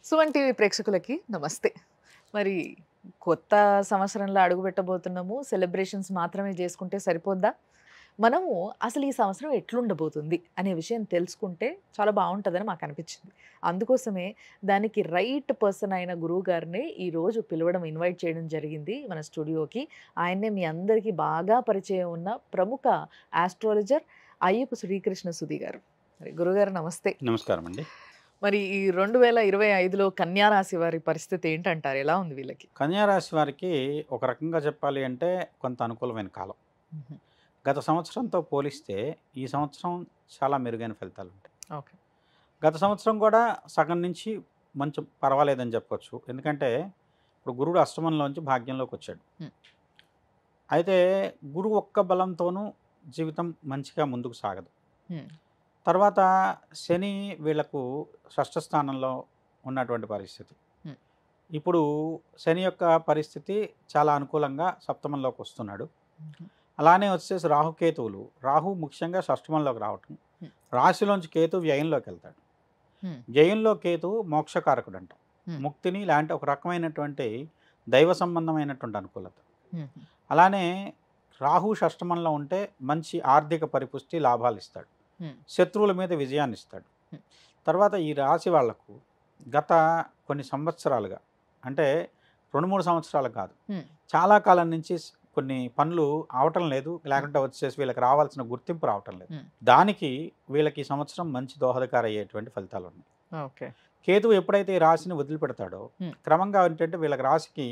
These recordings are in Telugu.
సుమన్ టీవీ ప్రేక్షకులకి నమస్తే. మరి కొత్త సంవత్సరంలో అడుగుపెట్టబోతున్నాము. సెలబ్రేషన్స్ మాత్రమే చేసుకుంటే సరిపోద్దా? మనము అసలు ఈ సంవత్సరం ఎట్లుండబోతుంది అనే విషయం తెలుసుకుంటే చాలా బావుంటదని మాకనిపించింది. అందుకోసమే దానికి రైట్ పర్సన్ అయిన గురువు గారిని ఈరోజు పిలవడం, ఇన్వైట్ చేయడం జరిగింది మన స్టూడియోకి. ఆయన్నే మీ అందరికీ బాగా పరిచయం ఉన్న ప్రముఖ ఆస్ట్రాలజర్ అయ్యపు శ్రీకృష్ణ సుధి గారు. మరి గురుగారు నమస్తే. నమస్కారం అండి. మరి ఈ 2025లో కన్యా రాశి వారి పరిస్థితి ఏంటంటారు? ఎలా ఉంది వీళ్ళకి? కన్యా రాశి వారికి ఒక రకంగా చెప్పాలి అంటే కొంత అనుకూలమైన కాలం. హుహు. గత సంవత్సరంతో పోలిస్తే ఈ సంవత్సరం చాలా మెరుగైన ఫలితాలుంటాయి. ఓకే. గత సంవత్సరం కూడా సగం నుంచి మంచి పర్వాలేదని చెప్పొచ్చు. ఎందుకంటే ఇప్పుడు గురుడు అష్టమంలోంచి భాగ్యంలోకొచ్చాడు. హ్మ్. అయితే గురువు ఒక్క బలంతోనూ జీవితం మంచిగా ముందుకు సాగదు. హ్మ్. తర్వాత శని వీళ్ళకు షష్ఠ స్థానంలో ఉన్నటువంటి పరిస్థితి. హ్మ్. ఇప్పుడు శని యొక్క పరిస్థితి చాలా అనుకూలంగా సప్తమంలోకి వస్తున్నాడు. హుహు. అలానే వచ్చేసి రాహుకేతువులు. రాహు ముఖ్యంగా షష్ఠమంలోకి రావటం. హ్మ్. రాశిలోంచి కేతు వ్యయంలోకి వెళ్తాడు. హ్మ్. వ్యయంలో కేతువు మోక్షకారకుడంట. హ్మ్. ముక్తిని లాంటి ఒక రకమైనటువంటి దైవ సంబంధమైనటువంటి అనుకూలత. హుహు. అలానే రాహు షష్ఠమంలో ఉంటే మంచి ఆర్థిక పరిపుష్టి లాభాలు ఇస్తాడు. హ్మ్. శత్రువుల మీద విజయాన్ని ఇస్తాడు. హ్మ్. తర్వాత ఈ రాశి వాళ్లకు గత కొన్ని సంవత్సరాలుగా అంటే 2-3 సంవత్సరాలు కాదు, హ్మ్. చాలా కాలం నుంచి కొన్ని పనులు అవటం లేదు. లేకుంటే వచ్చేసి వీళ్ళకి రావాల్సిన గుర్తింపు రావటం లేదు. హ్మ్. దానికి వీళ్ళకి ఈ సంవత్సరం మంచి దోహదకారి అయ్యేటువంటి ఫలితాలు ఉన్నాయి. ఓకే. కేతువు ఎప్పుడైతే ఈ రాశిని వదిలిపెడతాడో హ్మ్. క్రమంగా ఏంటంటే వీళ్ళకి రాశికి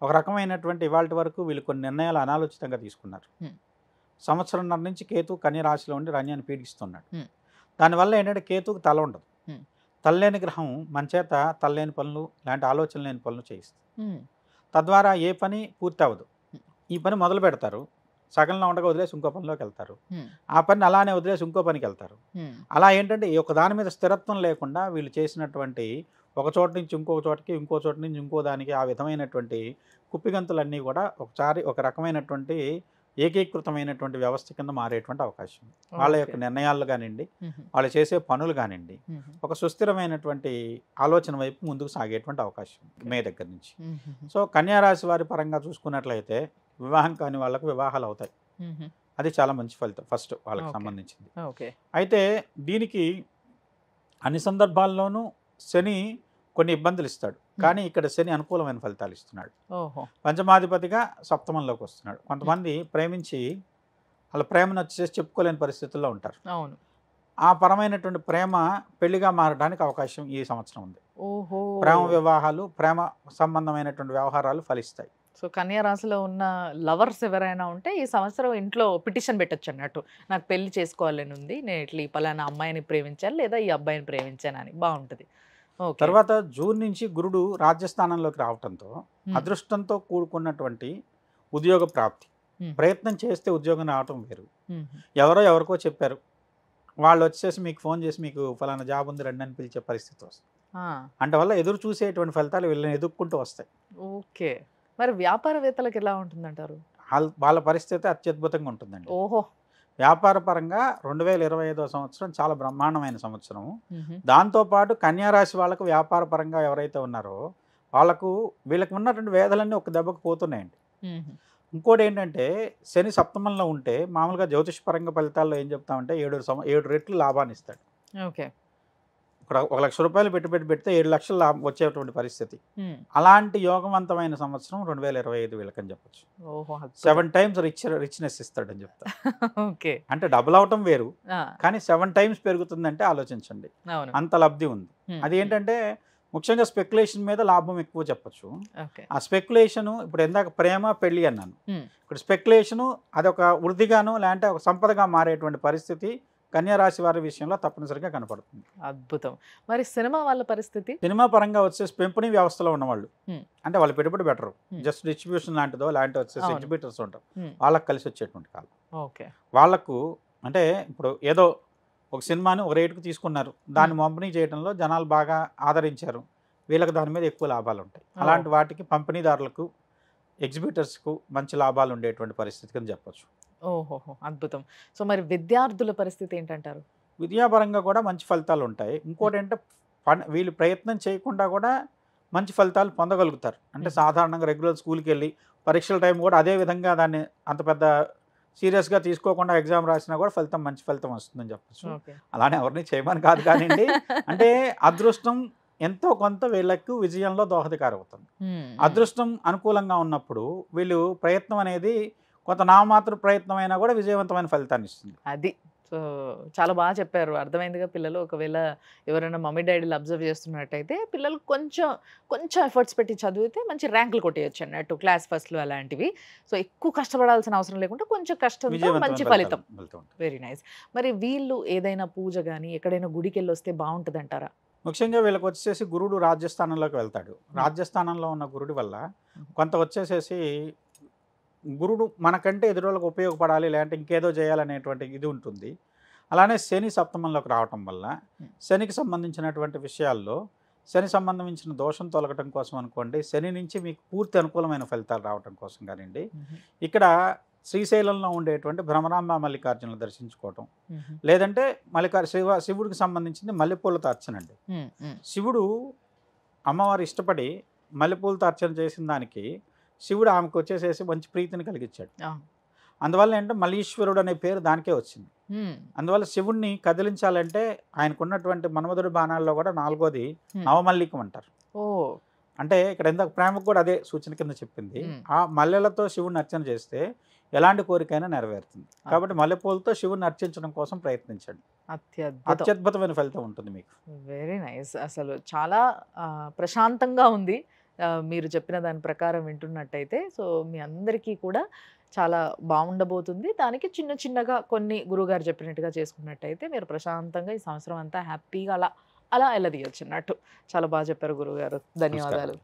ఒక రకమైనటువంటి ఇవాల్టి వరకు వీళ్ళు కొన్ని నిర్ణయాలు అనాలోచితంగా తీసుకున్నారు. హ్మ్. సంవత్సరంన్నర నుంచి కేతు కన్య రాశిలో ఉండి రన్యాన్ని పీడిస్తున్నాడు. హ్మ్. దానివల్ల ఏంటంటే కేతువుకి తల ఉండదు. హ్మ్. తల్లేని గ్రహం మన చేత తల్లేని పనులు ఇలాంటి ఆలోచన లేని పనులు చేయిస్తుంది. హ్మ్. తద్వారా ఏ పని పూర్తి అవ్వదు. హ్మ్. ఈ పని మొదలు పెడతారు, సగంలో ఉండగా వదిలేసి ఇంకో పనిలోకి వెళ్తారు. హ్మ్. ఆ పని అలానే వదిలేసి ఇంకో పనికి వెళ్తారు. హ్మ్. అలా ఏంటంటే ఈ ఒక దాని మీద స్థిరత్వం లేకుండా వీళ్ళు చేసినటువంటి ఒక చోట నుంచి ఇంకొక చోటకి, ఇంకో చోట నుంచి ఇంకో దానికి ఆ విధమైనటువంటి కుప్పిగంతులన్నీ కూడా ఒకసారి ఒక రకమైనటువంటి ఏకీకృతమైనటువంటి వ్యవస్థ కింద మారేటువంటి అవకాశం ఉంది. వాళ్ళ యొక్క ఓకే. నిర్ణయాలు కానివ్వండి, హుహు. వాళ్ళు చేసే పనులు కానివ్వండి, హుహు. ఒక సుస్థిరమైనటువంటి ఆలోచన వైపు ముందుకు సాగేటువంటి అవకాశం ఉంది మే దగ్గర నుంచి. హుహుహు. సో కన్యా రాశి వారి పరంగా చూసుకున్నట్లయితే వివాహం కాని వాళ్ళకు వివాహాలు అవుతాయి. హుహు. అది చాలా మంచి ఫలితం ఫస్ట్ వాళ్ళకి ఓకే. సంబంధించింది. ఓకే. అయితే దీనికి అన్ని సందర్భాల్లోనూ శని కొన్ని ఇబ్బందులు ఇస్తాడు. కానీ ఇక్కడ శని అనుకూలమైన ఫలితాలు ఇస్తున్నాడు. ఓహో! పంచమాధిపతిగా సప్తమంలోకి వస్తున్నాడు. హ్మ్. కొంతమంది ప్రేమించి వాళ్ళ ప్రేమను వచ్చేసి చెప్పుకోలేని పరిస్థితుల్లో ఉంటారు. అవును. ఆ పరమైనటువంటి ప్రేమ పెళ్లిగా మారడానికి అవకాశం ఈ సంవత్సరం ఉంది. ఓహో! ప్రేమ వివాహాలు, ప్రేమ సంబంధమైనటువంటి వ్యవహారాలు ఫలిస్తాయి. సో, కన్యా రాశిలో ఉన్న లవర్స్ ఎవరైనా ఉంటే ఈ సంవత్సరం ఇంట్లో పిటిషన్ పెట్టొచ్చన్నట్టు. నాకు పెళ్లి చేసుకోవాలని ఉంది. నేను ఇట్లా ఈ పలానా అమ్మాయిని ప్రేమించాను లేదా ఈ అబ్బాయిని ప్రేమించానని. బావుంటది. ఓకే. తర్వాత జూన్ నుంచి గురుడు రాజ్యస్థానంలోకి రావటంతో హ్మ్. అదృష్టంతో కూడుకున్నటువంటి ఉద్యోగ ప్రాప్తి. హ్మ్. ప్రయత్నం చేస్తే ఉద్యోగం రావటం వేరు. హుహు. ఎవరో ఎవరికో చెప్పారు. వాళ్ళు వచ్చేసి మీకు ఫోన్ చేసి మీకు ఫలానా జాబ్ ఉంది రండి అని పిలిచే పరిస్థితి వస్తుంది. ఆ! అంటే వల్ల ఎదురు చూసేటువంటి ఫలితాలు వీళ్ళని ఎదుక్కుంటూ వస్తాయి. ఓకే. మరి వ్యాపారవేత్తలకి ఎలా ఉంటుందంటారు? వాళ్ళ పరిస్థితి అత్యద్భుతంగా ఉంటుందండి. ఓహో! వ్యాపార పరంగా 2025 సంవత్సరం చాలా బ్రహ్మాండమైన సంవత్సరం. హుహు. దాంతోపాటు కన్యా రాశి వాళ్ళకు వ్యాపార పరంగా ఎవరైతే ఉన్నారో వాళ్ళకు వీళ్ళకి ఉన్నటువంటి వేదలన్నీ ఒక దెబ్బకు పోతున్నాయండి. హుహు. ఇంకోటేంటంటే శని సప్తమంలో ఉంటే మామూలుగా జ్యోతిషపరంగా ఫలితాల్లో ఏం చెప్తామంటే 7 రెట్లు లాభాన్ని ఇస్తాడు. ఓకే. ఇక్కడ రూ. 1,00,000 పెట్టుబడి పెడితే 7,00,000 లాభం వచ్చేటువంటి పరిస్థితి. హ్మ్. అలాంటి యోగవంతమైన సంవత్సరం 2025 వీళ్ళకని చెప్పొచ్చు. ఓహో! అద్భుతం. 7 టైమ్స్ రిచ్‌నెస్ ఇస్తాడని చెప్తా. ఓకే. అంటే డబుల్ అవ్వటం వేరు. ఆ! కానీ 7 టైమ్స్ పెరుగుతుందంటే ఆలోచించండి. అవును. అంత లబ్ధి ఉంది. హ్మ్. అది హ్మ్. ఏంటంటే ముఖ్యంగా స్పెక్యులేషన్ మీద లాభం ఎక్కువ చెప్పొచ్చు. ఓకే. ఆ స్పెక్యులేషను ఇప్పుడు ఇందాక ప్రేమ, పెళ్లి అన్నాను. హ్మ్. ఇప్పుడు స్పెక్యులేషను అదొక వృద్ధిగాను లేదంటే ఒక సంపదగా మారేటువంటి పరిస్థితి కన్యా రాశి వారి విషయంలో తప్పనిసరిగా కనపడుతుంది. అద్భుతం. మరి సినిమా వాళ్ళ పరిస్థితి? సినిమా పరంగా వచ్చేసి పెంపుని వ్యవస్థలో ఉన్నవాళ్ళు. హ్మ్. అంటే వాళ్ళు పెట్టుబడి పెట్టరు. హ్మ్. జస్ట్ డిస్ట్రిబ్యూషన్ లాంటిదో లాంటి వచ్చేసి అవును. ఎగ్జిబిటర్స్ ఉంటారు. హ్మ్. వాళ్ళకి కలిసి వచ్చేటువంటి కాలం. ఓకే. వాళ్ళకు అంటే ఇప్పుడు ఏదో ఒక సినిమాని ఒక రేటుకి తీసుకున్నారు. దాన్ని హ్మ్. పంపిణీ చేయడంలో జనాలు బాగా ఆదరించారు. వీళ్ళకి దాని మీద ఎక్కువ లాభాలుంటాయి. ఓహ్! అలాంటి వాటికి పంపిణీదారులకు, ఎగ్జిబిటర్స్‌కు మంచి లాభాలు ఉండేటువంటి పరిస్థితి కింద చెప్పొచ్చు. ఓహోహో! అద్భుతం. సో, మరి విద్యార్థుల పరిస్థితి ఏంటంటారు? విద్యాపరంగా కూడా మంచి ఫలితాలుంటాయి. హ్మ్. ఇంకోటంటే వీళ్ళు ప్రయత్నం చేయకుండా కూడా మంచి ఫలితాలు పొందగలుగుతారు. అంటే సాధారణంగా రెగ్యులర్ స్కూల్కి వెళ్ళి పరీక్షల టైం కూడా అదే విధంగా దాన్ని అంత పెద్ద సీరియస్గా తీసుకోకుండా ఎగ్జామ్ రాసినా కూడా ఫలితం మంచి ఫలితం వస్తుందని చెప్పచ్చు. అలానే ఎవరిని చేయమని కాదు కానివ్వండి, అంటే అదృష్టం ఎంతో కొంత వీళ్ళకు విజయంలో దోహదకారం అవుతుంది. అదృష్టం అనుకూలంగా ఉన్నప్పుడు వీళ్ళు ప్రయత్నం అనేది కొంత నామాత్ర ప్రయత్నం అయినా కూడా విజయవంతమైన ఫలితాన్ని ఇస్తుంది. అది సో చాలా బాగా చెప్పారు. అర్థమైందిగా పిల్లలు ఒకవేళ ఎవరైనా మమ్మీ డాడీలు అబ్జర్వ్ చేస్తున్నట్టయితే పిల్లలు కొంచెం కొంచెం ఎఫర్ట్స్ పెట్టి చదివితే మంచి ర్యాంకులు కొట్టేయచ్చు అన్నట్టు, క్లాస్ ఫస్ట్లు అలాంటివి. సో ఎక్కువ కష్టపడాల్సిన అవసరం లేకుండా కొంచెం కష్టంతో మంచి ఫలితం. Very nice. మరి వీళ్ళు ఏదైనా పూజ కానీ ఎక్కడైనా గుడికి వెళ్ళి వస్తే బాగుంటుంది అంటారా? ముఖ్యంగా వీళ్ళకి వచ్చేసి గురుడు రాజ్యస్థానంలోకి వెళ్తాడు. రాజ్యస్థానంలో ఉన్న గురుడి వల్ల కొంత వచ్చేసేసి గురుడు మనకంటే ఎదురోళ్ళకి ఉపయోగపడాలి, లేదంటే ఇంకేదో చేయాలనేటువంటి ఇది ఉంటుంది. అలానే శని సప్తమంలోకి రావటం వల్ల శనికి సంబంధించినటువంటి విషయాల్లో శని సంబంధించిన దోషం తొలగటం కోసం అనుకోండి, శని నుంచి మీకు పూర్తి అనుకూలమైన ఫలితాలు రావటం కోసం కానివ్వండి, ఇక్కడ శ్రీశైలంలో ఉండేటువంటి భ్రమరాంబ మల్లికార్జునులు దర్శించుకోవటం, లేదంటే శివుడికి సంబంధించింది మల్లెపూలతో అర్చన అండి. శివుడు అమ్మవారు ఇష్టపడి మల్లెపూలతో అర్చన చేసిన దానికి శివుడు ఆమెకు వచ్చేసేసి మంచి ప్రీతిని కలిగించాడు. అందువల్ల ఏంటంటే మల్లీశ్వరుడు అనే పేరు దానికే వచ్చింది. అందువల్ల శివుణ్ణి కదిలించాలంటే ఆయనకున్నటువంటి మన్మధుడి బాణాల్లో కూడా 4వది నవమల్లికం అంటారు. అంటే ఇక్కడ ఎంత ప్రేమకు కూడా అదే సూచన కింద చెప్పింది. ఆ మల్లెలతో శివుడిని అర్చన చేస్తే ఎలాంటి కోరికైనా నెరవేరుతుంది. కాబట్టి మల్లెపూలతో శివుడిని అర్చించడం కోసం ప్రయత్నించండి. అత్యద్భుతమైన ఫలితం ఉంటుంది మీకు. Very nice. అసలు చాలా ప్రశాంతంగా ఉంది మీరు చెప్పిన దాని ప్రకారం వింటున్నట్టయితే. సో మీ అందరికీ కూడా చాలా బాగుండబోతుంది. దానికి చిన్న చిన్నగా కొన్ని గురువుగారు చెప్పినట్టుగా చేసుకున్నట్టయితే మీరు ప్రశాంతంగా ఈ సంవత్సరం అంతా హ్యాపీగా అలా అలా ఎల్లదీయొచ్చు అన్నట్టు. చాలా బాగా చెప్పారు గురువుగారు. ధన్యవాదాలు.